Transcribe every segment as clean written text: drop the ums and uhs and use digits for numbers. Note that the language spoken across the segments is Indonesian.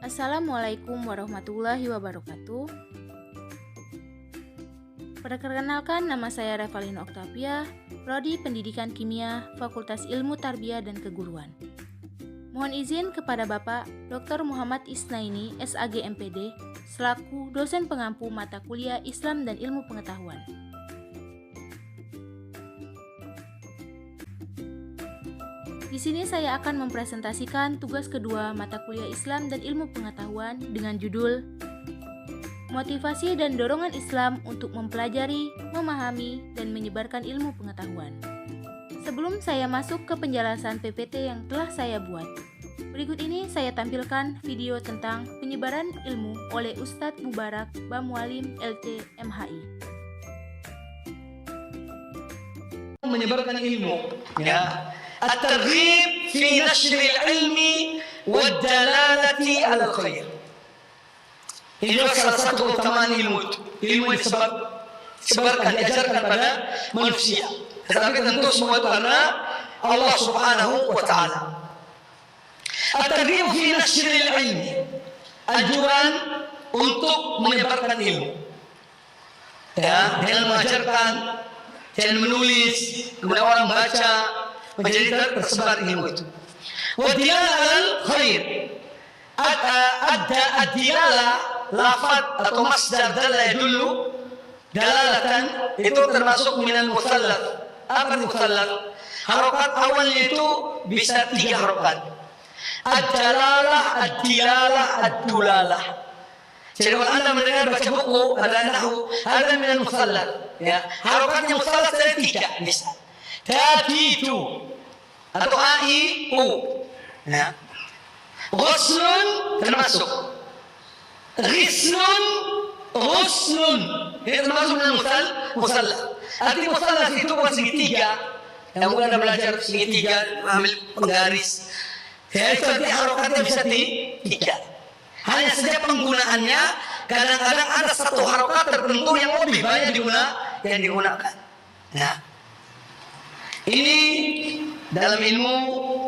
Assalamualaikum warahmatullahi wabarakatuh. Perkenalkan, nama saya Revalina Oktavia, Prodi Pendidikan Kimia, Fakultas Ilmu Tarbiyah dan Keguruan. Mohon izin kepada Bapak Dr. Muhammad Isnaini, SAG MPD, selaku dosen pengampu mata kuliah Islam dan Ilmu Pengetahuan. Di sini saya akan mempresentasikan tugas kedua mata kuliah Islam dan Ilmu Pengetahuan dengan judul Motivasi dan Dorongan Islam untuk Mempelajari, Memahami, dan Menyebarkan Ilmu Pengetahuan. Sebelum saya masuk ke penjelasan PPT yang telah saya buat, berikut ini saya tampilkan video tentang penyebaran ilmu oleh Ustadz Mubarak Bamualim LT MHI. Menyebarkan ilmu, ya. At-targhib fi nashr al-ilm wad-dalalati 'ala al-khair. Ini salah satu keutamaan ilmu itu. Ilmu disebarkan, diajarkan pada manusia. Tetapi tentu semua itu karena Allah Subhanahu wa taala. At-targhib fi nashr al-ilm. Anjuran untuk menyebarkan ilmu. Ya, dengan mengajarkan, dengan menulis, kemudian orang baca, menjadi tersebar ilmu itu. Wadilalah al-khair. Ada adilala lafad atau masdar dalla dulu dalalatan itu termasuk minal musallaf. Apa musallaf? Harokat awalnya itu bisa 3 harokat. Ad-dalalah, ad-dilalah, ad-dulalah. Jadi kalau Anda mendengar baca buku ada nahwu, ada minal musallaf. Ya, harokatnya musallaf ada 3 bisa. Taditu atau ai u, ya. Ghuslun termasuk, ghislun, ghuslun itu termasuk dengan musallaf. Arti musallaf itu bukan segitiga, yang mungkin Anda belajar segitiga, ambil penggaris. Ya, itu arti harokatnya bisa 3. Hanya saja penggunaannya kadang-kadang ada satu harokat tertentu yang lebih banyak digunakan. Nah, ini dalam ilmu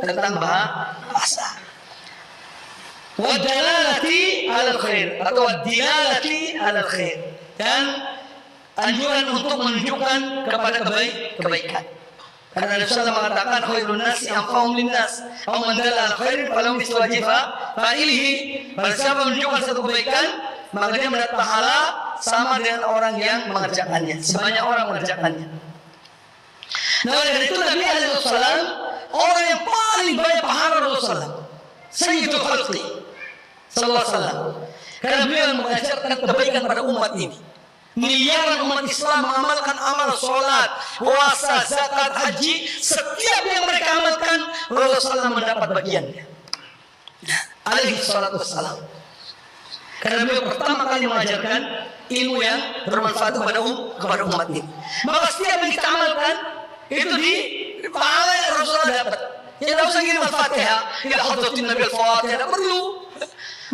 tentang bahasa. Wadalalati alal khair atau wadilalati alal khair, dan anjuran untuk menunjukkan kepada kebaikan. Karena Nabi sallallahu mengatakan khairun nasi anfa'uhum linnas, aw man dalla ala khairin falahu mithlu ajri fa'ilihi. Barang siapa menunjukkan satu kebaikan, maka dia mendapat pahala sama dengan orang yang mengerjakannya, sebanyak orang mengerjakannya. Nah, oleh itu Nabi SAW orang yang paling banyak pahala Rasulullah, Sayyidul Khalqi sallallahu alaihi wasallam. Karena beliau yang mengajarkan kebaikan pada umat ini. Miliaran umat Islam mengamalkan amal sholat, puasa, zakat, haji. Setiap yang mereka amalkan, Rasulullah mendapat bagiannya. Alaihi salatu wassalam. Karena beliau pertama kali mengajarkan ilmu yang bermanfaat kepada umat ini. Maka setiap yang kita amalkan itu di pahala yang Rasulullah dapat. Ya tidak usah ngirim Al-Fatihah, ya hadratin Nabi Al-Fatihah, tidak perlu.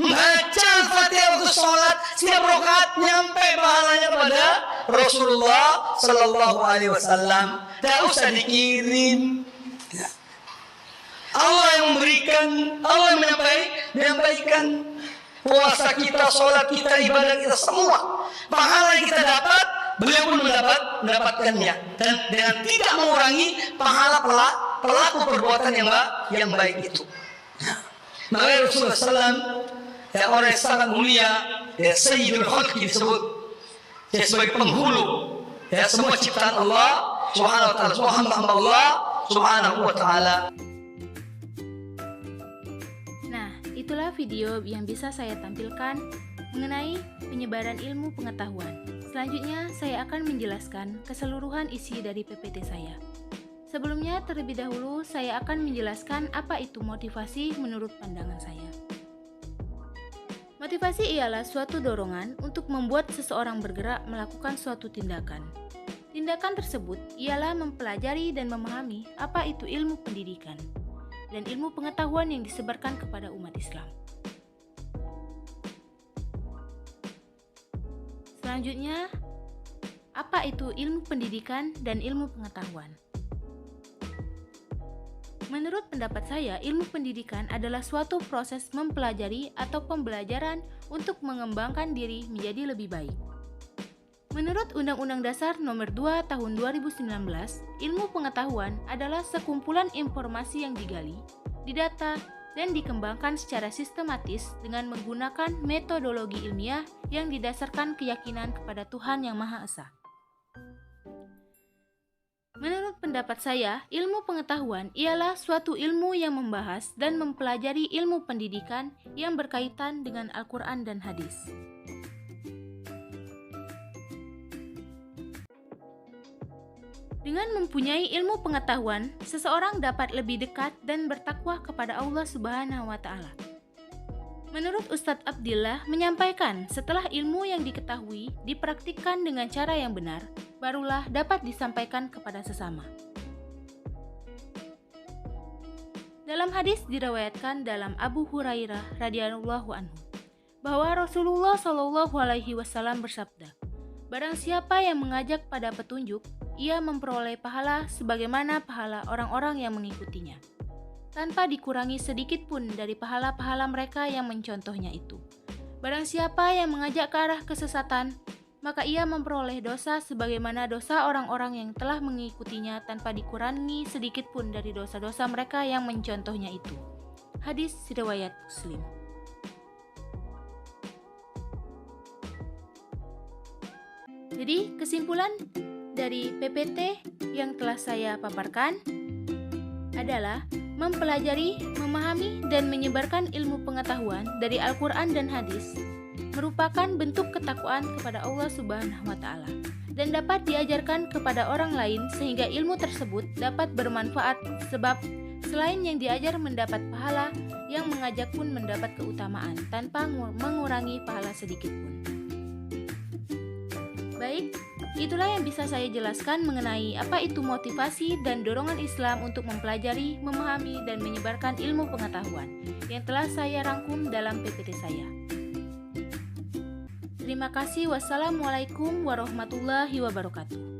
Baca Al-Fatihah waktu sholat, setiap rakaat nyampe pahalanya pada Rasulullah Sallallahu Alaihi Wasallam. Tidak usah dikirim. Allah yang memberikan, Allah yang menyampaikan puasa kita, sholat kita, ibadah kita, semua pahala yang kita dapat, beliau pun mendapatkannya, dan dengan tidak mengurangi pahala pelaku perbuatan yang baik itu. Maka Rasulullah SAW, ya, orang yang sangat mulia, ya, Sayyidul Khalqi disebut, ya, sebagai penghulu, ya, semua ciptaan Allah Subhanahu wa taala, semua hamba-hamba Allah Subhanahu wa taala. Nah, itulah video yang bisa saya tampilkan mengenai penyebaran ilmu pengetahuan. Selanjutnya, saya akan menjelaskan keseluruhan isi dari PPT saya. Sebelumnya, terlebih dahulu, saya akan menjelaskan apa itu motivasi menurut pandangan saya. Motivasi ialah suatu dorongan untuk membuat seseorang bergerak melakukan suatu tindakan. Tindakan tersebut ialah mempelajari dan memahami apa itu ilmu pendidikan dan ilmu pengetahuan yang disebarkan kepada umat Islam. Selanjutnya, apa itu ilmu pendidikan dan ilmu pengetahuan? Menurut pendapat saya, ilmu pendidikan adalah suatu proses mempelajari atau pembelajaran untuk mengembangkan diri menjadi lebih baik. Menurut Undang-Undang Dasar Nomor 2 Tahun 2019, ilmu pengetahuan adalah sekumpulan informasi yang digali, didata, dan dikembangkan secara sistematis dengan menggunakan metodologi ilmiah yang didasarkan keyakinan kepada Tuhan Yang Maha Esa. Menurut pendapat saya, ilmu pengetahuan ialah suatu ilmu yang membahas dan mempelajari ilmu pendidikan yang berkaitan dengan Al-Quran dan hadis. Dengan mempunyai ilmu pengetahuan, seseorang dapat lebih dekat dan bertakwa kepada Allah Subhanahu wa Ta'ala. Menurut Ustadz Abdillah menyampaikan, setelah ilmu yang diketahui dipraktikkan dengan cara yang benar, barulah dapat disampaikan kepada sesama. Dalam hadis diriwayatkan dalam Abu Hurairah radhiyallahu anhu bahwa Rasulullah Shallallahu alaihi wasallam bersabda, "Barang siapa yang mengajak pada petunjuk, ia memperoleh pahala sebagaimana pahala orang-orang yang mengikutinya, tanpa dikurangi sedikit pun dari pahala-pahala mereka yang mencontohnya itu. Barang siapa yang mengajak ke arah kesesatan, maka ia memperoleh dosa sebagaimana dosa orang-orang yang telah mengikutinya tanpa dikurangi sedikit pun dari dosa-dosa mereka yang mencontohnya itu." Hadis riwayat Muslim. Jadi, kesimpulan dari PPT yang telah saya paparkan adalah mempelajari, memahami, dan menyebarkan ilmu pengetahuan dari Al-Quran dan hadis merupakan bentuk ketakwaan kepada Allah Subhanahu wa Ta'ala dan dapat diajarkan kepada orang lain sehingga ilmu tersebut dapat bermanfaat, sebab selain yang diajar mendapat pahala, yang mengajak pun mendapat keutamaan tanpa mengurangi pahala sedikit pun. Baik, itulah yang bisa saya jelaskan mengenai apa itu motivasi dan dorongan Islam untuk mempelajari, memahami, dan menyebarkan ilmu pengetahuan yang telah saya rangkum dalam PPT saya. Terima kasih. Wassalamualaikum warahmatullahi wabarakatuh.